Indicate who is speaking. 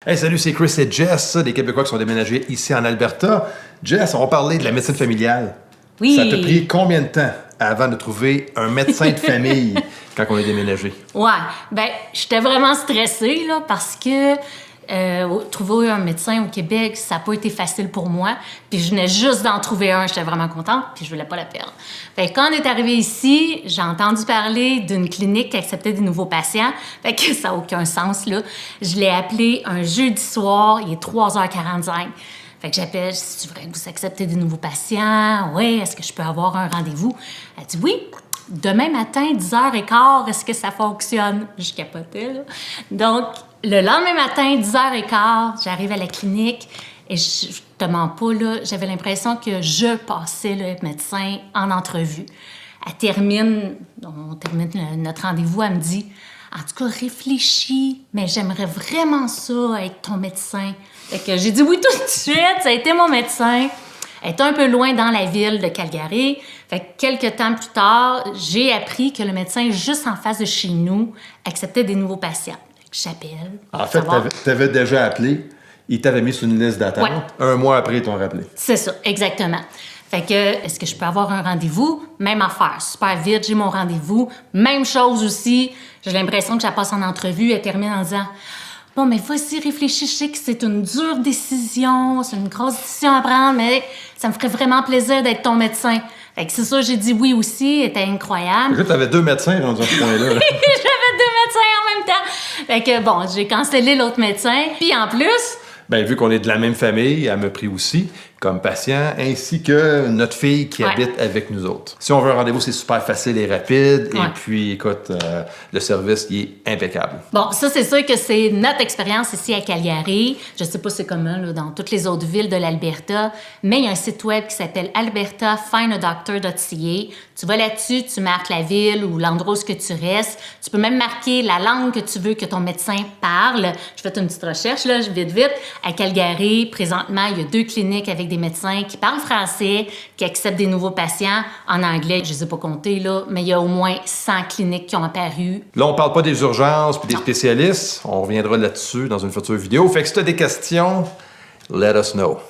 Speaker 1: Hey, salut, c'est Chris et Jess, des Québécois qui sont déménagés ici en Alberta. Jess, on va parler de la médecine familiale.
Speaker 2: Oui.
Speaker 1: Ça t'a pris combien de temps avant de trouver un médecin de famille quand on est déménagé?
Speaker 2: Ouais, ben j'étais vraiment stressée là, parce que trouver un médecin au Québec, ça n'a pas été facile pour moi. Puis je venais juste d'en trouver un, j'étais vraiment contente, puis je voulais pas la perdre. Fait que quand on est arrivé ici, j'ai entendu parler d'une clinique qui acceptait des nouveaux patients. Fait que ça n'a aucun sens là. Je l'ai appelé un jeudi soir, il est 3h45. Fait que j'appelle, c'est vrai que vous acceptez des nouveaux patients? Oui, est-ce que je peux avoir un rendez-vous? Elle dit oui. Demain matin, 10h15, est-ce que ça fonctionne? Je capotais, là. Donc, le lendemain matin, 10h15, j'arrive à la clinique et je te mens pas, là, j'avais l'impression que je passais le médecin en entrevue. On termine notre rendez-vous, elle me dit « En tout cas, réfléchis, mais j'aimerais vraiment ça, être ton médecin. » Fait que j'ai dit oui tout de suite, ça a été mon médecin. Elle est un peu loin dans la ville de Calgary. Fait que quelques temps plus tard, j'ai appris que le médecin juste en face de chez nous acceptait des nouveaux patients. Fait que j'appelle.
Speaker 1: En fait, tu avais déjà appelé, il t'avait mis sur une liste d'attente.
Speaker 2: Ouais.
Speaker 1: Un mois après, ils t'ont rappelé.
Speaker 2: C'est ça, exactement. Fait que, est-ce que je peux avoir un rendez-vous? Même affaire, super vite, j'ai mon rendez-vous. Même chose aussi, j'ai l'impression que je la passe en entrevue, elle termine en disant « Bon, mais vas-y, réfléchis, je sais que c'est une dure décision, c'est une grosse décision à prendre, mais ça me ferait vraiment plaisir d'être ton médecin. » Fait que c'est ça, j'ai dit oui aussi, elle était incroyable.
Speaker 1: Là, tu avais deux médecins rendus à ce point-là. Là.
Speaker 2: J'avais deux médecins en même temps. Fait que bon, j'ai cancellé l'autre médecin. Puis en plus...
Speaker 1: Bien, vu qu'on est de la même famille, elle m'a pris aussi comme patient, ainsi que notre fille qui habite avec nous autres. Si on veut un rendez-vous, c'est super facile et rapide. Et puis, écoute, le service, il est impeccable. Bon,
Speaker 2: ça, c'est sûr que c'est notre expérience ici à Calgary. Je sais pas c'est comment là, dans toutes les autres villes de l'Alberta, mais il y a un site web qui s'appelle albertafindadoctor.ca. Tu vas là-dessus, tu marques la ville ou l'endroit où tu restes. Tu peux même marquer la langue que tu veux que ton médecin parle. Je fais une petite recherche, là, vite. À Calgary, présentement, il y a 2 cliniques avec des médecins qui parlent français, qui acceptent des nouveaux patients en anglais. Je ne les ai pas comptés, là, mais il y a au moins 100 cliniques qui ont apparu.
Speaker 1: Là, on parle pas des urgences puis des spécialistes. On reviendra là-dessus dans une future vidéo. Fait que si tu as des questions, let us know.